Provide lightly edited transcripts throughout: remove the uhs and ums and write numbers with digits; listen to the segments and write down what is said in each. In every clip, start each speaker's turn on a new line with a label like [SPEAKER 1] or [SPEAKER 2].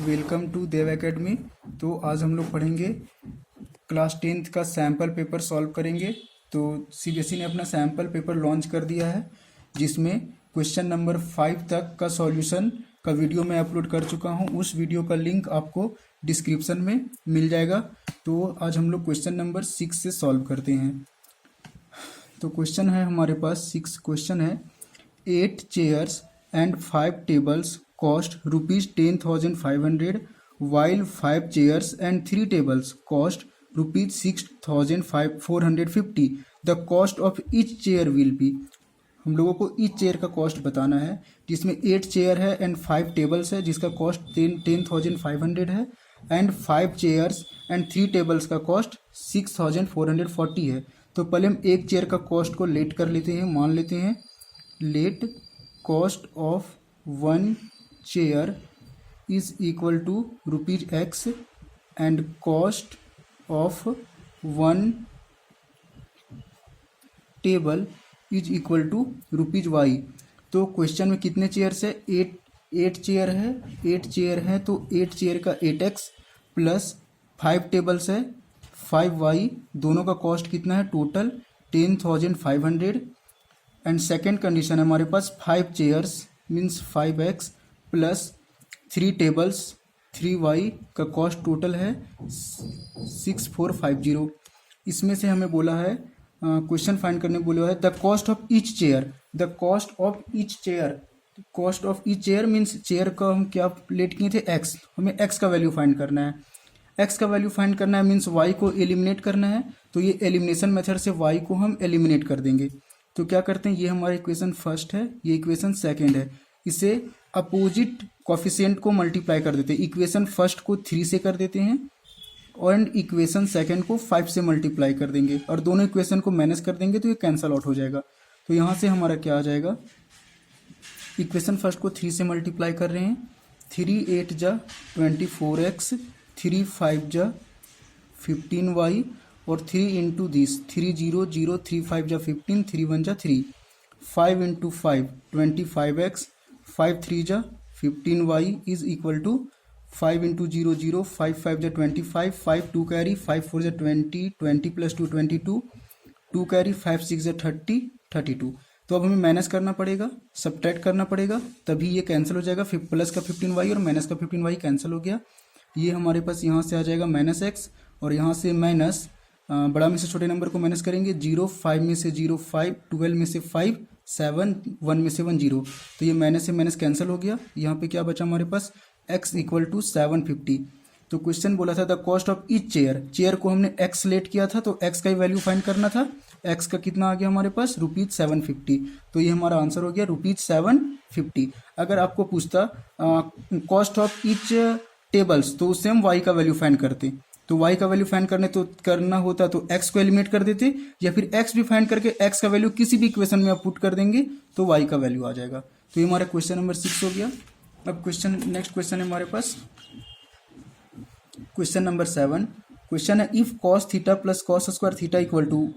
[SPEAKER 1] Welcome to Dev academy. तो आज हम लोग पढ़ेंगे क्लास 10th का सैम्पल पेपर सॉल्व करेंगे। तो सीबीएसई ने अपना सैम्पल पेपर लॉन्च कर दिया है, जिसमें क्वेश्चन नंबर 5 तक का सॉल्यूशन का वीडियो मैं अपलोड कर चुका हूं। उस वीडियो का लिंक आपको डिस्क्रिप्शन में मिल जाएगा। तो आज हम लोग क्वेश्चन नंबर 6 से सॉल्व करते हैं। तो क्वेश्चन है हमारे पास 6 क्वेश्चन है। 8 chairs and 5 tables cost rupees 10,500 while 5 chairs and 3 tables cost rupees 6,450. The cost of each chair will be, हम लोगों को each chair का कॉस्ट बताना है, जिसमें 8 चेयर है एंड 5 टेबल्स है जिसका कॉस्ट 10,500 है, एंड 5 चेयर्स एंड 3 टेबल्स का कॉस्ट 6,440 है। तो पहले हम एक चेयर का कॉस्ट को लेट कर लेते हैं, मान लेते हैं late cost of one chair is equal to rupees x and cost of one table is equal to rupees y। तो क्वेश्चन में कितने चेयर्स है? 8 चेयर है। 8 चेयर है तो 8 चेयर का 8x प्लस 5 टेबल्स है 5y, दोनों का कॉस्ट कितना है? टोटल 10,500। एंड सेकेंड कंडीशन है हमारे पास 5 chairs means 5x plus 3 tables 3y का कॉस्ट टोटल है 6,450। इसमें से हमें बोला है क्वेश्चन फाइंड करने बोला है the cost of each chair. The cost of each chair, cost of each chair means chair का हम क्या लेट किए थे? x। हमें x का वैल्यू फाइंड करना है। x का वैल्यू फाइंड करना है मीन्स y को एलिमिनेट करना है। तो ये एलिमिनेशन मेथड से y को हम एलिमिनेट कर देंगे। तो क्या करते हैं, ये हमारा इक्वेशन फर्स्ट है, ये इक्वेशन सेकंड है। इसे अपोजिट कोफिशिएंट को मल्टीप्लाई कर देते हैं। इक्वेशन फर्स्ट को 3 से कर देते हैं और इक्वेशन सेकंड को 5 से मल्टीप्लाई कर देंगे और दोनों इक्वेशन को माइनस कर देंगे तो ये कैंसल आउट हो जाएगा। तो यहाँ से हमारा क्या आ जाएगा? इक्वेशन फर्स्ट को 3 से मल्टीप्लाई कर रहे हैं। 3 8 जा 24x, 3 5 जा 15y और 3 इंटू दिस 3 0 0 3 5 जा 15, 3 1 जा 3, 5 इंटू 5 25x, 5 3 जा 15y is equal to 5 into 0 0 5 5 जा 25, 5 2 कैरी, 5 4 जा 20, 20 प्लस 2 22, 2 कैरी, 5 6 जा 30 32। तो अब हमें माइनस करना पड़ेगा, सब्ट्रैक्ट करना पड़ेगा, तभी ये कैंसिल हो जाएगा। प्लस का 15y और माइनस का 15y कैंसिल हो गया। ये हमारे पास यहाँ से आ जाएगा माइनस एक्स और यहाँ से माइनस बड़ा में से छोटे नंबर को माइनस करेंगे। 0 5 में से 0 5, 12 में से 5 7, 1 में से 1 0। तो ये माइनस से माइनस कैंसिल हो गया। यहाँ पे क्या बचा हमारे पास? x equal to 750। तो क्वेश्चन बोला था the cost of each chair. Chair को हमने x लेट किया था तो x का ही वैल्यू फाइंड करना था। x का कितना आ गया हमारे पास? रुपीज 750। तो ये हमारा आंसर हो गया रुपीज 750। अगर आपको पूछता कॉस्ट ऑफ ईच टेबल्स तो उससे हम y का वैल्यू फाइंड करते। तो y का वैल्यू फाइंड करना होता तो x को एलिमिनेट कर देते, या फिर x भी फाइंड करके x का वैल्यू किसी भी इक्वेशन में आप पुट कर देंगे तो y का वैल्यू आ जाएगा। तो ये हमारा क्वेश्चन नंबर 6 हो गया। अब नेक्स्ट क्वेश्चन है हमारे पास क्वेश्चन नंबर 7। क्वेश्चन है if cos theta plus cos square theta equal to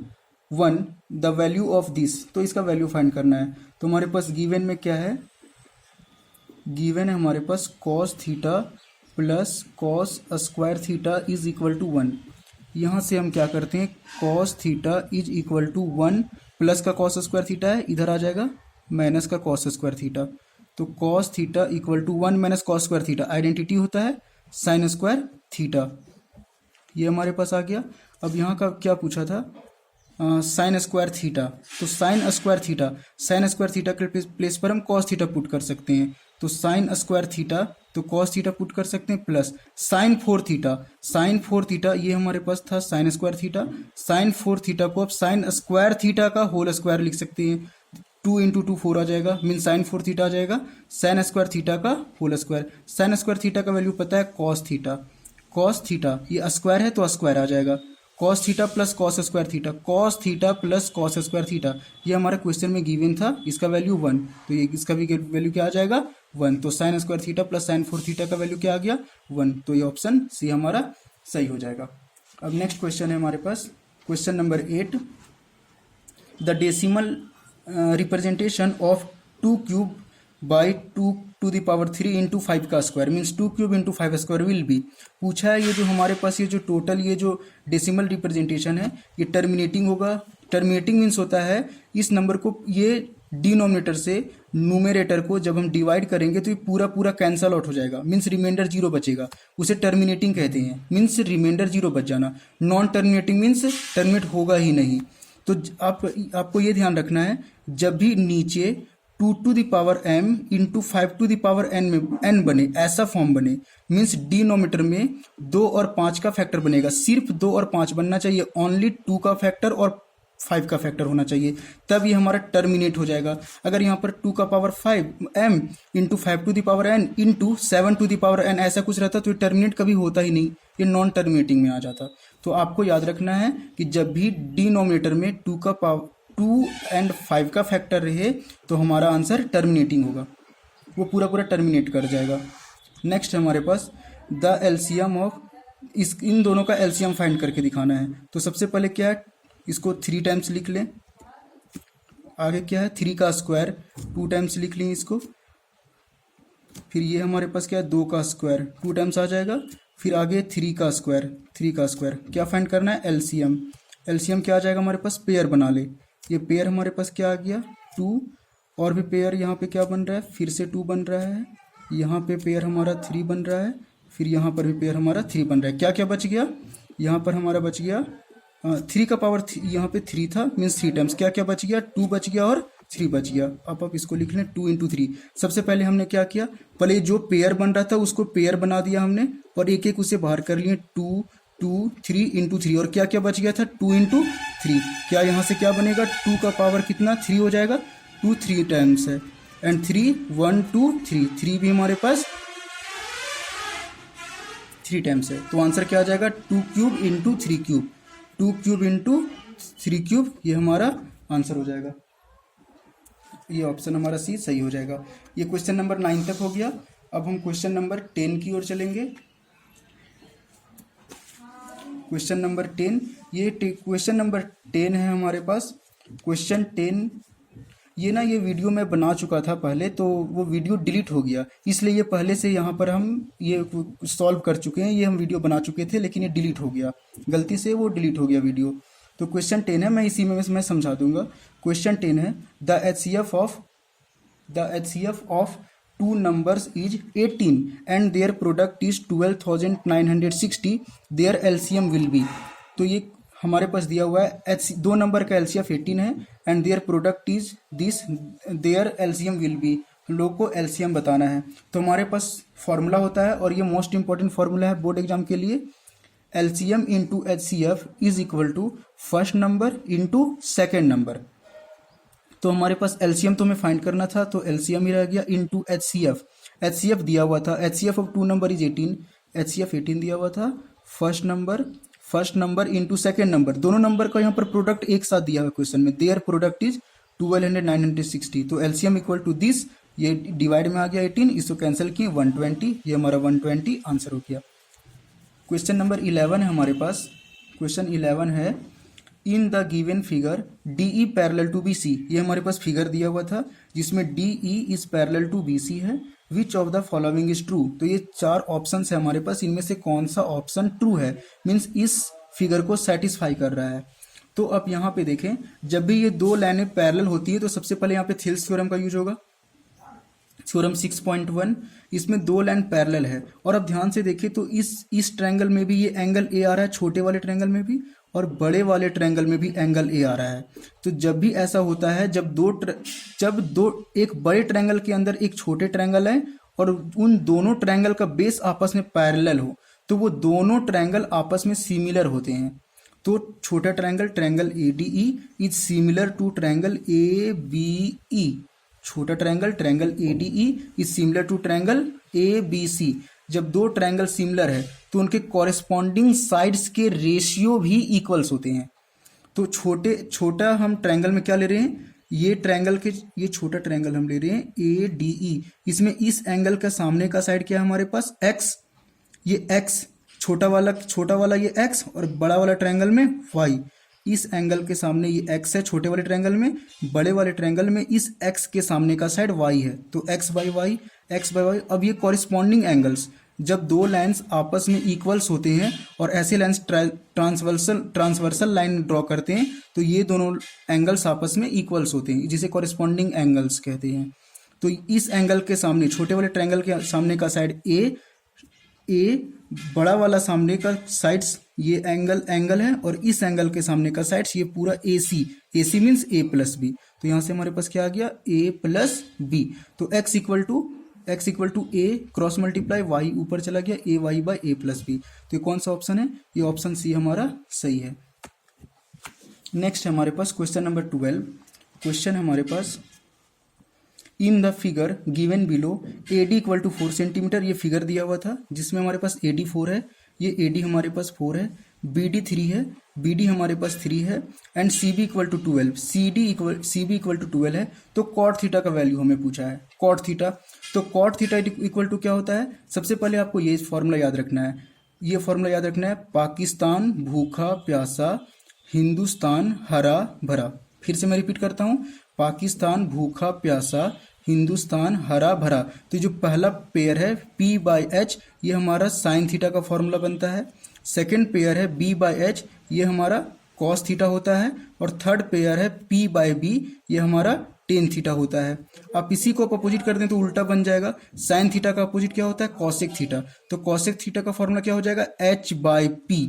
[SPEAKER 1] 1 the value of this. तो इसका वैल्यू फाइंड करना है। तो हमारे पास गिवन में क्या है? गिवन है हमारे पास cos theta plus cos square theta is equal to 1। यहाँ से हम क्या करते हैं? cos theta is equal to 1 plus का cos स्क्वायर थीटा है, इधर आ जाएगा माइनस का cos स्क्वायर थीटा। तो cos theta equal to 1 minus cos square theta, identity होता है साइन स्क्वायर थीटा। ये हमारे पास आ गया। अब यहाँ का क्या पूछा था? Sine square theta. तो साइन स्क्वायर थीटा के प्लेस पर हम cos थीटा पुट कर सकते हैं। तो साइन स्क्वायर थीटा तो cos थीटा पुट कर सकते हैं प्लस साइन 4 थीटा। ये हमारे पास था sine square theta. Sine 4 theta को आप साइन स्क्वायर थीटा का होल स्क्वायर लिख सकते हैं। 2 इंटू 2 4 आ जाएगा, मीन साइन 4 थीटा आ जाएगा साइन स्क्वायर थीटा का whole square. Sine square theta का वैल्यू पता है cos थीटा। ये स्क्वायर है तो स्क्वायर आ जाएगा। cos theta plus cos square theta, cos theta plus cos square theta. ये हमारे क्वेश्चन में गिवन था, इसका वैल्यू 1। तो ये इसका भी वैल्यू क्या आ जाएगा? 1। तो sign square theta plus sign 4 theta का वैल्यू क्या आ गया? 1। तो ये ऑप्शन सी हमारा सही हो जाएगा। अब नेक्स्ट क्वेश्चन है हमारे पास question number 8। The decimal representation of 2 cube by 2 to the power 3 into 5 का square means 2 cube into 5 square will be. पूछा है ये जो हमारे पास ये जो टोटल ये जो डेसिमल रिप्रेजेंटेशन है ये टर्मिनेटिंग होगा। टर्मिनेटिंग मीन्स होता है इस नंबर को ये डिनोमिनेटर से न्यूमरेटर को जब हम डिवाइड करेंगे तो ये पूरा पूरा कैंसल आउट हो जाएगा मीन्स रिमाइंडर जीरो बचेगा, उसे टर्मिनेटिंग कहते हैं मीन्स रिमाइंडर जीरो बच जाना। नॉन टर्मिनेटिंग मीन्स टर्मिनेट होगा ही नहीं। तो आपको ये ध्यान रखना है जब भी नीचे 2 to the power m into 5 to the power n में n बने ऐसा फॉर्म बने मीन्स डिनोमिनेटर में 2 और 5 का फैक्टर बनेगा। सिर्फ 2 और 5 बनना चाहिए, ओनली 2 का फैक्टर और 5 का फैक्टर होना चाहिए, तब ये हमारा टर्मिनेट हो जाएगा। अगर यहाँ पर 2 का power 5 m into 5 to the power n into 7 to the power n ऐसा कुछ रहता तो ये टर्मिनेट कभी होता ही नहीं, ये नॉन टर्मिनेटिंग में आ जाता। तो आपको याद रखना है कि जब भी डिनोमिनेटर में 2 का पावर 2 एंड 5 का फैक्टर रहे तो हमारा आंसर टर्मिनेटिंग होगा, वो पूरा पूरा टर्मिनेट कर जाएगा। नेक्स्ट हमारे पास द एलसीएम ऑफ इन दोनों का एलसीएम फाइंड करके दिखाना है। तो सबसे पहले क्या है, इसको 3 टाइम्स लिख लें। आगे क्या है 3 का स्क्वायर 2 टाइम्स लिख लें इसको। फिर ये हमारे पास क्या है 2 का स्क्वायर 2 टाइम्स आ जाएगा। फिर आगे 3 का स्क्वायर क्या फाइंड करना है एलसीएम। एलसीएम क्या आ जाएगा हमारे पास, पेयर बना ले। ये पेयर हमारे पास क्या आ गया 2, और भी पेयर यहाँ पे क्या बन रहा है फिर से 2 बन रहा है, यहाँ पे पेयर हमारा 3 बन रहा है, फिर यहाँ पर भी पेयर हमारा 3 बन रहा है। क्या क्या बच गया, यहाँ पर हमारा बच गया 3 का पावर यहाँ पे 3 था मीन्स 3 टाइम्स। क्या क्या बच गया 2 बच गया और 3 बच गया। अब आप इसको लिख लें 2 इंटू 3। सबसे पहले हमने क्या किया, पहले जो पेयर बन रहा था उसको पेयर बना दिया हमने और एक एक उसे बाहर कर लिए 2 2 3 इंटू 3। और क्या क्या बच गया था 2 इंटू 3। क्या यहाँ से क्या बनेगा 2 का पावर कितना 3 हो जाएगा, 2 3 टाइम्स है एंड 3 1 2 3 3 भी हमारे पास 3 टाइम्स है। तो आंसर क्या आ जाएगा 2 cube into 3 cube, 2 cube into 3 cube, ये हमारा आंसर हो जाएगा। ये ऑप्शन हमारा सी सही हो जाएगा। ये क्वेश्चन नंबर 9 तक हो गया। अब हम क्वेश्चन नंबर 10 की ओर चलेंगे। क्वेश्चन नंबर 10, ये क्वेश्चन नंबर 10 है हमारे पास। क्वेश्चन 10 ये वीडियो मैं बना चुका था पहले, तो वो वीडियो डिलीट हो गया, इसलिए ये पहले से यहाँ पर हम ये सॉल्व कर चुके हैं। ये हम वीडियो बना चुके थे लेकिन ये डिलीट हो गया, गलती से वो डिलीट हो गया वीडियो। तो क्वेश्चन 10 है, मैं इसी में मैं समझा दूंगा। क्वेश्चन 10 है the HCF of 2 numbers is 18 and their product is 12,960, their LCM will be। तो ये हमारे पास दिया हुआ है 2 नंबर का LCF 18 है and their product is this, their LCM will be. लोग को LCM बताना है। तो हमारे पास फॉर्मूला होता है और ये मोस्ट इंपॉर्टेंट फॉर्मूला है बोर्ड एग्जाम के लिए। LCM into HCF is equal to first number into second number. तो हमारे पास LCM तो हमें फाइंड करना था, तो LCM ही रह गया इंटू HCF। HCF दिया हुआ था, HCF of 2 number is 18, HCF 18 दिया हुआ था। First number into second number, दोनों नंबर का यहाँ पर प्रोडक्ट एक साथ दिया हुआ क्वेश्चन में, देयर प्रोडक्ट इज 12,960। तो LCM इक्वल टू दिस, ये डिवाइड में आ गया 18, इसको कैंसिल किए 120, ये हमारा 120 आंसर हो गया। क्वेश्चन नंबर 11 है हमारे पास। क्वेश्चन 11 है in the given figure DE parallel to BC। ये हमारे पास फिगर दिया हुआ था जिसमें DE is parallel to BC है। Which of the following is true. तो ये 4 ऑप्शन है हमारे पास, इनमें से कौन सा ऑप्शन ट्रू है, मीन्स इस फिगर को सेटिस्फाई कर रहा है। तो अब यहाँ पे देखें, जब भी ये 2 लाइनें पैरेलल होती है तो सबसे पहले यहाँ पे थेल्स थ्योरम का यूज होगा, थ्योरम 6.1। इसमें 2 लाइन पैरेलल है और अब ध्यान से देखिए तो इस ट्रायंगल में भी ये एंगल A आ रहा है, छोटे वाले ट्रायंगल में भी, और बड़े वाले ट्रायंगल में भी एंगल A आ रहा है। तो जब भी ऐसा होता है, जब एक बड़े ट्रायंगल के अंदर एक छोटे ट्रायंगल है और उन दोनों ट्रायंगल का बेस आपस में पैरेलल हो, तो वो दोनों ट्रायंगल आपस में सिमिलर होते हैं। तो छोटा triangle ADE is similar to triangle ABE। छोटा triangle ADE is similar to triangle ABC। जब 2 ट्रायंगल सिमिलर है तो उनके कॉरेस्पॉन्डिंग साइड्स के रेशियो भी इक्वल्स होते हैं। तो छोटा हम ट्रायंगल में क्या ले रहे हैं, ये छोटा ट्रायंगल हम ले रहे हैं ADE। इसमें इस एंगल का सामने का साइड क्या है हमारे पास X, ये X, छोटा वाला ये X और बड़ा वाला ट्रायंगल में Y। इस एंगल के सामने ये X है छोटे वाले ट्रायंगल में, बड़े वाले ट्रायंगल में इस X के सामने का साइड Y है। तो X by Y, x by y. अब ये कॉरिस्पॉन्डिंग एंगल्स, जब दो लाइंस आपस में इक्वल्स होते हैं और ऐसे लाइंस ट्रांसवर्सल लाइन ड्रॉ करते हैं तो ये दोनों एंगल्स आपस में इक्वल्स होते हैं, जिसे कॉरिस्पॉन्डिंग एंगल्स कहते हैं। तो इस एंगल के सामने, छोटे वाले ट्रायंगल के सामने का साइड ए, बड़ा वाला सामने का साइड्स ये एंगल है, और इस एंगल के सामने का साइड्स ये पूरा AC means A plus B. तो यहाँ से हमारे पास क्या आ गया, A प्लस बी। तो x equal to A cross multiply y ऊपर चला गया, AY by A plus B. तो ये कौन सा ऑप्शन है, ये ऑप्शन सी हमारा सही है। नेक्स्ट है हमारे पास क्वेश्चन नंबर 12। क्वेश्चन है हमारे पास, in the figure given below AD equal to 4 centimetre. ये फिगर दिया हुआ था जिसमें हमारे पास AD 4 है, ये AD हमारे पास 4 है, BD 3 है, BD हमारे पास 3 है, and CB equal to 12, CB equal to 12 है। तो कॉट थीटा का वैल्यू हमें पूछा है, कॉट थीटा। तो कॉट थीटा इक्वल टू क्या होता है, सबसे पहले आपको ये फॉर्मूला याद रखना है, ये फॉर्मूला याद रखना है, पाकिस्तान भूखा प्यासा, हिंदुस्तान हरा भरा। फिर से मैं रिपीट करता हूँ, पाकिस्तान भूखा प्यासा, हिंदुस्तान हरा भरा। तो जो पहला पेयर है P/H, ये हमारा साइन थीटा का फॉर्मूला बनता है। सेकंड पेयर है B/H, ये हमारा कॉस थीटा होता है। और थर्ड पेयर है P/B, ये हमारा टेन थीटा होता है। आप इसी को अपोजिट कर दें तो उल्टा बन जाएगा, साइन थीटा का अपोजिट क्या होता है, कॉसेक थीटा। तो कॉसेक थीटा का फॉर्मूला क्या हो जाएगा, H/P।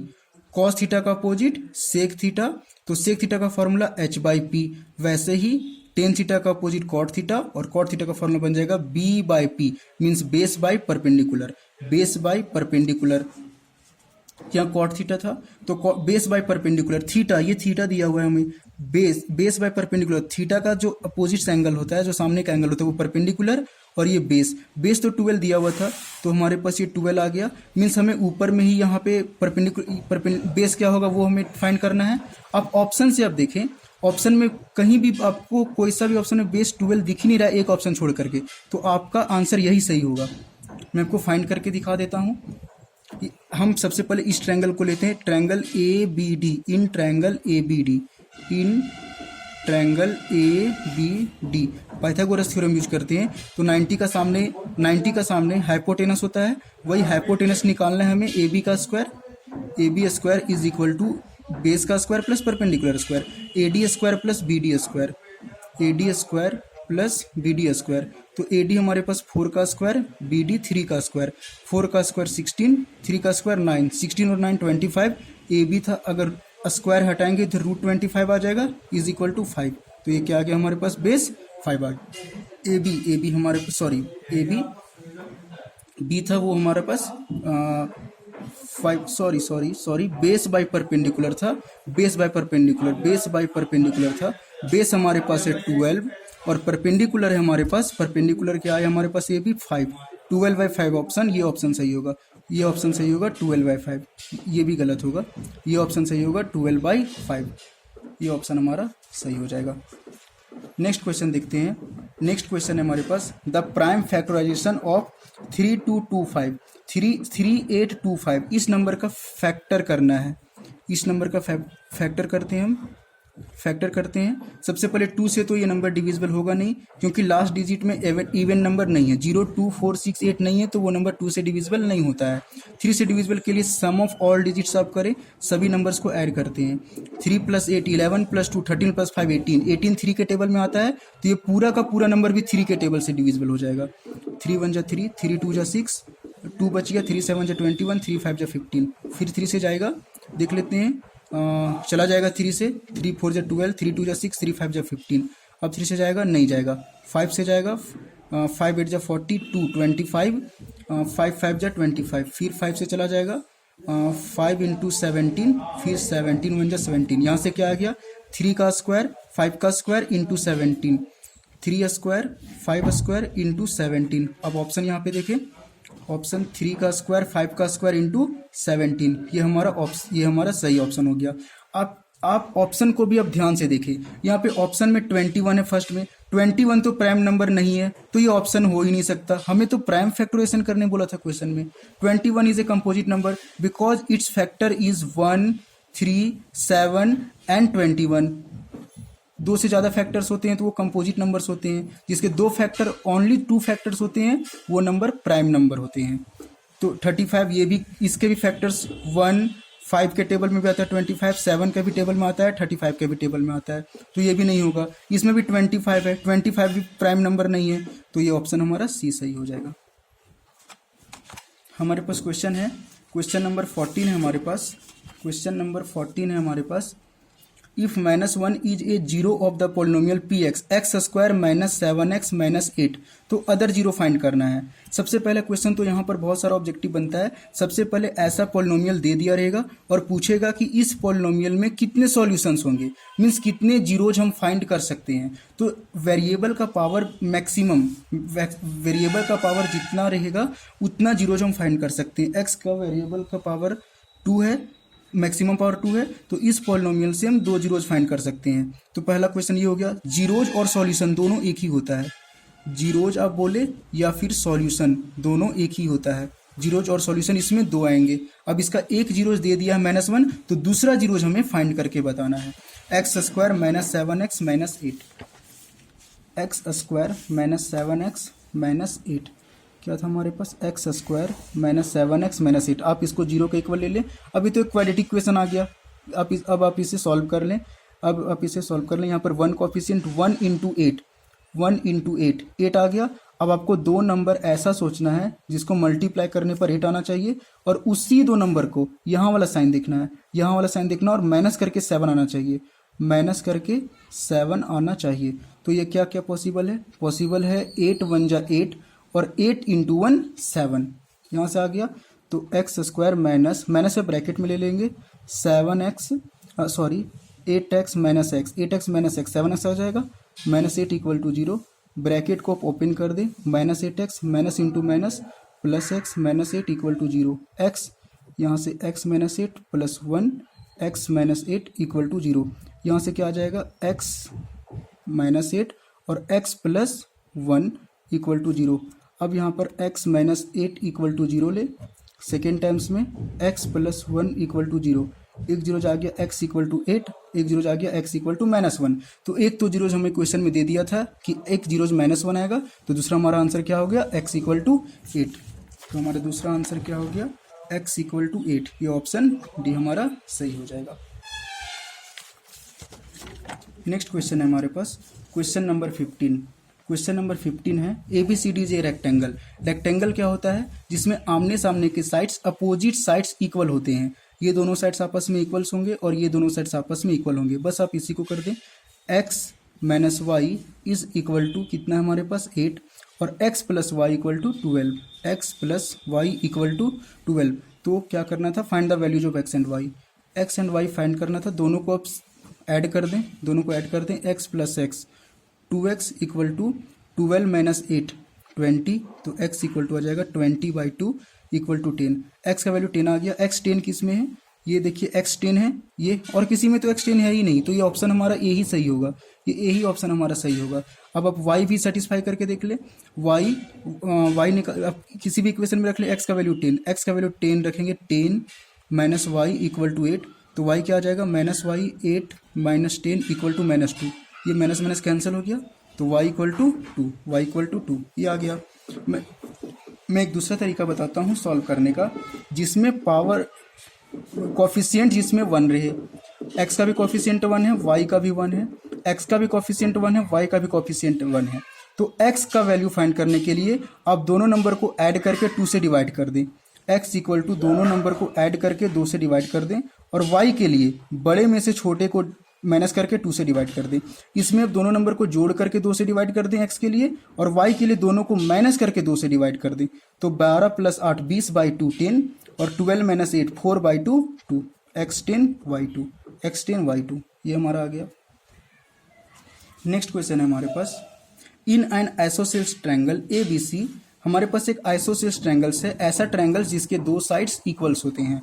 [SPEAKER 1] कॉस थीटा का अपोजिट सेक थीटा, तो सेक थीटा का फॉर्मूला H/P। वैसे ही टेन थीटा का अपोजिट कॉट थीटा, और कॉट थीटा का फॉर्मूला बन जाएगा B/P means base by perpendicular, base by perpendicular. क्या कॉट थीटा था, तो बेस बाय परपेंडिकुलर थीटा, ये थीटा दिया हुआ है हमें, बेस बाय परपेंडिकुलर। थीटा का जो अपोजिट एंगल होता है, जो सामने का एंगल होता है वो परपेंडिकुलर, और ये बेस तो 12 दिया हुआ था, तो हमारे पास ये 12 आ गया। मीन्स हमें ऊपर में ही यहाँ पे परपेंडिकुलर बेस क्या होगा वो हमें फाइंड करना है। आप ऑप्शन से आप देखें, ऑप्शन में कहीं भी आपको कोई सा भी ऑप्शन में बेस 12 दिख ही नहीं रहा है एक ऑप्शन छोड़ करके, तो आपका आंसर यही सही होगा। मैं आपको फाइंड करके दिखा देता हूँ। हम सबसे पहले इस ट्रायंगल को लेते हैं, triangle ABD, in triangle ABD, in triangle ABD Pythagoras theorem use करते हैं। तो 90 का सामने हाइपोटेनस होता है, वही हाइपोटेनस निकालना है हमें। AB square is equal to base का square plus perpendicular square, AD square plus BD square, AD square plus BD square. तो AD हमारे पास 4 का स्क्वायर, BD 3 का स्क्वायर, 4 का स्क्वायर 16, 3 का स्क्वायर 9, 16 और 9 25। AB था, अगर स्क्वायर हटाएंगे तो √25 आ जाएगा, इज इक्वल टू 5। तो ये क्या आ गया हमारे पास, बेस 5 आ गया। AB हमारे पास, सॉरी AB B था वो हमारे पास 5, सॉरी बेस बाय परपेंडिकुलर था, बेस बाय परपेंडिकुलर था। बेस हमारे पास है 12 और परपेंडिकुलर है हमारे पास, परपेंडिकुलर क्या है हमारे पास, AB 5, 12/5 ऑप्शन, ये ऑप्शन सही होगा, ये ऑप्शन सही होगा 12/5, ये भी गलत होगा, ये ऑप्शन सही होगा 12/5, ये ऑप्शन हमारा सही हो जाएगा। नेक्स्ट क्वेश्चन देखते हैं। नेक्स्ट क्वेश्चन है हमारे पास, द प्राइम फैक्टराइजेशन ऑफ 3825, इस नंबर का फैक्टर करना है, इस नंबर का फैक्टर करते हैं। सबसे पहले 2 से तो ये नंबर डिविजिबल होगा नहीं, क्योंकि लास्ट डिजिट में इवन नंबर नहीं है, 0 2 4 6 8 नहीं है, तो वो नंबर 2 से डिविजिबल नहीं होता है। 3 से डिविजिबल के लिए सम ऑफ ऑल डिजिट्स आप करें, सभी नंबर्स को ऐड करते हैं। 3 + 8 11 + 2 13 + 5 18, 18 3 के टेबल में आता है, तो ये पूरा का पूरा नंबर भी 3 के टेबल से डिविजिबल हो जाएगा। 3 1 जा 3, 3 2 जा 6, 2 बच गया, 3 7 जा 21, 3 5 जा 15। फिर 3 से जाएगा, देख लेते हैं, चला जाएगा 3 से, 3 4 जा 12, 3 2 जा 6, 3 5 जा 15। अब 3 से जाएगा, नहीं जाएगा। 5 से जाएगा, 5 8 जा 40, 2 25, 5 5 जा 25। फिर 5 से चला जाएगा, 5 × 17, फिर 17 1 जा 17। यहाँ से क्या आ गया, 3 का स्क्वायर 5 का square into 17, 3 square 5 square into 17। अब ऑप्शन यहाँ पे देखें, ऑप्शन 3 का स्क्वायर 5 का स्क्वायर इंटू 17, ये हमारा सही ऑप्शन हो गया। आप ऑप्शन को भी अब ध्यान से देखें, यहाँ पे ऑप्शन में 21 है, फर्स्ट में 21 तो प्राइम नंबर नहीं है, तो ये ऑप्शन हो ही नहीं सकता। हमें तो प्राइम फैक्टराइजेशन करने बोला था क्वेश्चन में। 21 is a composite number because it's factor is 1 3 7 and 21। दो से ज़्यादा फैक्टर्स होते हैं तो वो कंपोजिट नंबर्स होते हैं, जिसके दो फैक्टर ओनली 2 फैक्टर्स होते हैं वो नंबर प्राइम नंबर होते हैं। तो 35 ये भी, इसके भी फैक्टर्स 1 5 के टेबल में भी आता है, 25 7 के भी टेबल में आता है, 35 के भी टेबल में आता है, तो ये भी नहीं होगा। इसमें भी 25 है, 25 भी प्राइम नंबर नहीं है, तो ये ऑप्शन हमारा सी सही हो जाएगा। हमारे पास क्वेश्चन है, क्वेश्चन नंबर 14 है हमारे पास, क्वेश्चन नंबर 14 है हमारे पास। If -1 is a zero of the polynomial P X X square minus 7x minus 8, तो अदर जीरो फाइंड करना है। सबसे पहले क्वेश्चन तो यहाँ पर बहुत सारा ऑब्जेक्टिव बनता है। सबसे पहले ऐसा पोलिनोमियल दे दिया रहेगा और पूछेगा कि इस पोलिनोमियल में कितने सॉल्यूशंस होंगे, मीन्स कितने जीरोज हम फाइंड कर सकते हैं। तो वेरिएबल का पावर मैक्सिमम, वेरिएबल का पावर जितना रहेगा उतना जीरोज हम फाइंड कर सकते हैं। एक्स का वेरिएबल का पावर 2 है, मैक्सिमम पावर 2 है, तो इस पॉलिनोमियल से हम 2 जीरोज फाइंड कर सकते हैं। तो पहला क्वेश्चन ये हो गया, जीरोज और सॉल्यूशन दोनों एक ही होता है। जीरोज आप बोले या फिर सॉल्यूशन दोनों एक ही होता है। जीरोज और सॉल्यूशन इसमें 2 आएंगे। अब इसका एक जीरोज दे दिया है -1, तो दूसरा जीरोज हमें फाइंड करके बताना है। X square minus 7x minus 8, X square minus 7x minus 8 क्या था हमारे पास, X square minus 7x minus 8। आप इसको जीरो के इक्वल ले लें। अभी तो एक क्वाड्रेटिक इक्वेशन आ गया, अब आप इसे सॉल्व कर लें। अब आप इसे सॉल्व कर लें। यहाँ पर 1 कोफिशिएंट 1 इंटू 8 8 आ गया। अब आपको 2 नंबर ऐसा सोचना है जिसको मल्टीप्लाई करने पर 8 आना चाहिए, और उसी 2 नंबर को यहाँ वाला साइन देखना है, यहाँ वाला साइन देखना, और माइनस करके 7 आना चाहिए, माइनस करके 7 आना चाहिए। तो ये क्या क्या पॉसिबल है, पॉसिबल है 8 1 जा 8 और 8 इंटू 1 7, यहाँ से आ गया। तो एक्स स्क्वायर माइनस से ब्रैकेट में ले लेंगे 8x minus x, 8x minus x 7x आ जाएगा, माइनस 8 इक्वल टू 0। ब्रैकेट को आप ओपन कर दें, minus 8x minus into minus plus x minus 8 equal to 0। X यहाँ से x minus 8 plus 1 x minus 8 equal to 0। यहाँ से क्या आ जाएगा, x माइनस 8 और x प्लस 1 इक्वल टू 0। अब यहाँ पर x माइनस 8 इक्वल टू 0 ले, सेकेंड टाइम्स में x प्लस 1 इक्वल टू 0। एक जीरो आ गया x इक्वल टू 8, एक जीरो आ गया x इक्वल टू -1। तो एक तो जीरोज हमें क्वेश्चन में दे दिया था कि एक जीरोज -1 आएगा, तो दूसरा हमारा आंसर क्या हो गया, x इक्वल टू 8। तो हमारा दूसरा आंसर क्या हो गया, x इक्वल टू 8। ये ऑप्शन डी हमारा सही हो जाएगा। नेक्स्ट क्वेश्चन है हमारे पास, क्वेश्चन नंबर 15। क्वेश्चन नंबर 15 है, ABCD is a rectangle. Rectangle क्या होता है, जिसमें आमने सामने के साइड्स अपोजिट साइड्स इक्वल होते हैं। ये दोनों साइड्स आपस में इक्वल्स होंगे और ये दोनों साइड्स आपस में इक्वल होंगे। बस आप इसी को कर दें, x minus y is equal to कितना है हमारे पास 8, और x plus y equal to 12, x plus y equal to 12। तो क्या करना था, find the values of x and y find करना था। दोनों को आप ऐड कर दें, दोनों को ऐड कर दें, x plus x 2x equal to 12 minus 8 20, तो x इक्वल टू आ जाएगा 20/2 इक्वल टू 10। x का वैल्यू 10 आ गया। x 10 किस में है, ये देखिए x 10 है ये, और किसी में तो x 10 है ही नहीं, तो ये ऑप्शन हमारा ए ही सही होगा, ये ए ही ऑप्शन हमारा सही होगा। अब आप y भी सेटिस्फाई करके देख ले, y निकाल, आप किसी भी इक्वेशन में रख ले, x का वैल्यू 10, x का वैल्यू 10 रखेंगे, 10 माइनस वाई इक्वल टू 8, तो y क्या आ जाएगा, minus y 8 minus 10 equal to -2। ये माइनस माइनस कैंसिल हो गया, तो y equal to 2, y equal to 2 ये आ गया। मैं एक दूसरा तरीका बताता हूँ सॉल्व करने का, जिसमें पावर कोफिशिएंट जिसमें 1 रहे। x का भी कोफिशिएंट 1 है, y का भी 1 है, x का भी कोफिशिएंट 1 है, y का भी कोफिशिएंट 1 है। तो x का वैल्यू फाइंड करने के लिए आप दोनों नंबर को ऐड करके 2 से डिवाइड कर दें। x इक्वल टू दोनों नंबर को ऐड करके 2 से डिवाइड कर दें, और y के लिए बड़े में से छोटे को माइनस करके 2 से डिवाइड कर दें। इसमें अब दोनों नंबर को जोड़ करके 2 से डिवाइड कर दें x के लिए, और y के लिए दोनों को माइनस करके 2 से डिवाइड कर दें। तो 12 प्लस 8 20/2 10, और 12 माइनस 8 4/2 2, x 10 y 2 ये हमारा आ गया। नेक्स्ट क्वेश्चन है हमारे पास, in an isosceles triangle ABC। हमारे पास एक आइसोसेल्स ट्रायंगल्स है, ऐसा ट्रायंगल जिसके 2 साइड्स इक्वल्स होते हैं।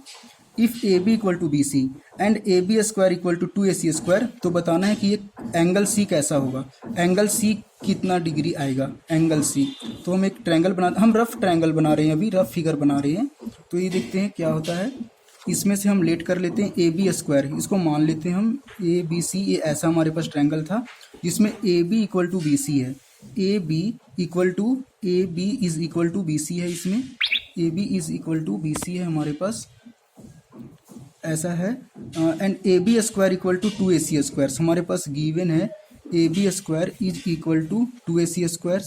[SPEAKER 1] If AB equal to BC and AB square equal to 2AC square, तो बताना है कि ये एंगल C कैसा होगा, एंगल C कितना डिग्री आएगा, एंगल C। तो हम एक ट्रायंगल हम रफ ट्रायंगल बना रहे हैं, अभी रफ फिगर बना रहे हैं। तो ये देखते हैं क्या होता है। इसमें से हम लेट कर लेते हैं ए बी स्क्वायर, इसको मान लेते हैं हम ए बी सी। ये ऐसा हमारे पास ट्रायंगल था जिसमें A B equal to B C है, A B equal to A B is equal to B C है, इसमें A B is equal to B C है हमारे पास, ऐसा है। And A B square equal to 2ac square हमारे पास गिवन है, A B square is equal to 2ac square.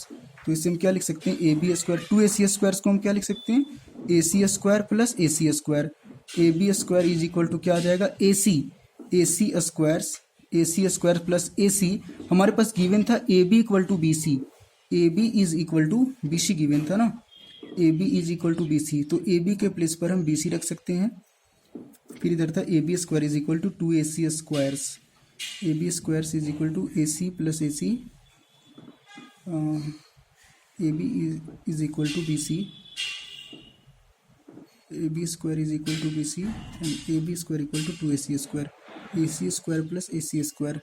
[SPEAKER 1] तो इससे हम क्या लिख सकते हैं, ए बी स्क्वायर 2ac स्क्वायर को हम क्या लिख सकते हैं, A C square plus A C square. A B square is equal to क्या आ जाएगा, ए सी स्क्वायर प्लस ए सी। हमारे पास गिवन था A B equal to B C, A B is equal to B C given था ना, A B is equal to B C. तो A B के प्लेस पर हम बी सी रख सकते हैं। फिर इधर था A B square is equal to 2ac squares, A B squares is equal to A C plus A C, A B is equal to B C, A B square is equal to B C and A B square equal to 2ac square, A C square plus A C square.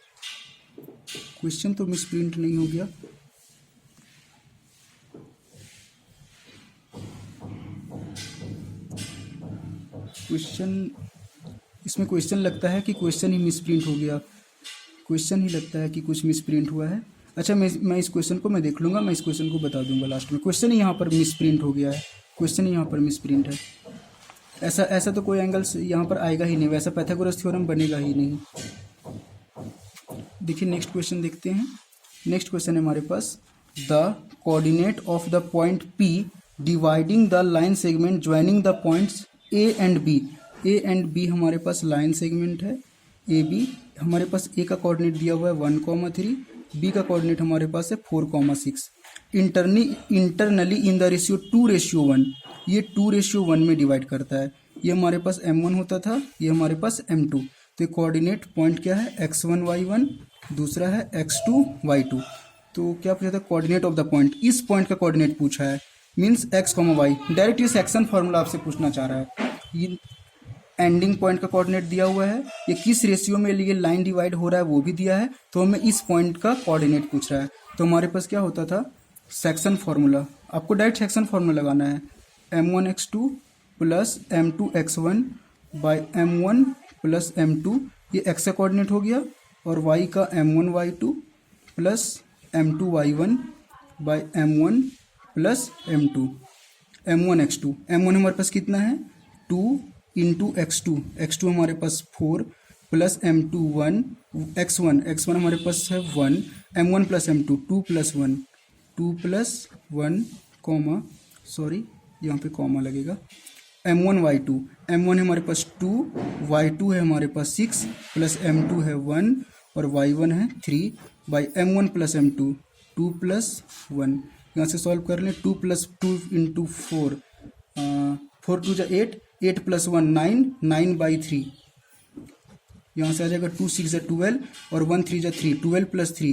[SPEAKER 1] Question तो misprint नहीं हो गया। Question, इसमें question लगता है कि question ही miss print हो गया, क्वेश्चन ही लगता है कि कुछ मिस प्रिंट हुआ है। अच्छा, मैं इस क्वेश्चन को मैं देख लूँगा, मैं इस क्वेश्चन को बता दूंगा लास्ट में। क्वेश्चन ही यहाँ पर मिस प्रिंट हो गया है, क्वेश्चन ही यहाँ पर मिस प्रिंट है। ऐसा तो कोई एंगल्स यहाँ पर आएगा ही नहीं, वैसा पाइथागोरस थ्योरम बनेगा ही नहीं। देखिए नेक्स्ट क्वेश्चन देखते हैं। नेक्स्ट क्वेश्चन है हमारे पास, the coordinate of the point P dividing the line segment joining the points A and B। A and B हमारे पास लाइन सेगमेंट है, ए बी। हमारे पास A का कोऑर्डिनेट दिया हुआ है 1,3, B का कोऑर्डिनेट हमारे पास है 4,6। इंटरनली इन द रेशियो 2:1, ये 2:1 में डिवाइड करता है। ये हमारे पास M1 होता था, ये हमारे पास M2। तो कोऑर्डिनेट पॉइंट क्या है, x1 y1, दूसरा है x2 y2। तो क्या पूछा था, कोऑर्डिनेट ऑफ द पॉइंट, इस पॉइंट का कोऑर्डिनेट पूछा है, मीन्स x, y। डायरेक्ट ये सेक्शन फॉर्मूला आपसे पूछना चाह रहा है। ये एंडिंग पॉइंट का कोऑर्डिनेट दिया हुआ है, ये किस रेशियो में लिए लाइन डिवाइड हो रहा है वो भी दिया है, तो हमें इस पॉइंट का कोऑर्डिनेट पूछ रहा है। तो हमारे पास क्या होता था, सेक्शन फॉर्मूला, आपको डायरेक्ट सेक्शन फॉर्मूला लगाना है, m1x2 plus m2x1 by m1 plus m2, ये x का कोऑर्डिनेट हो गया, और y का m1y2 plus m2y1 by m1 plus m2, m1x2। m1 हमारे पास कितना है, 2 इंटू x2 हमारे पास 4 प्लस m2 1, x1 हमारे पास है 1, m1 plus m2 2 plus 1 comma, sorry यहाँ पे कॉमा लगेगा, m1 y2 हमारे पास 2, y2 है हमारे पास 6 प्लस m2 है 1 और y1 है 3 by m1 plus m2 2 plus 1। यहाँ से सॉल्व कर लें, 2 प्लस 2 इंटू 4, 4 2 जा 8, 8 प्लस 1 9, 9 बाई 3। यहाँ से आ जाएगा 2 6 जा 12 और 1 3 जा 3, 12 प्लस 3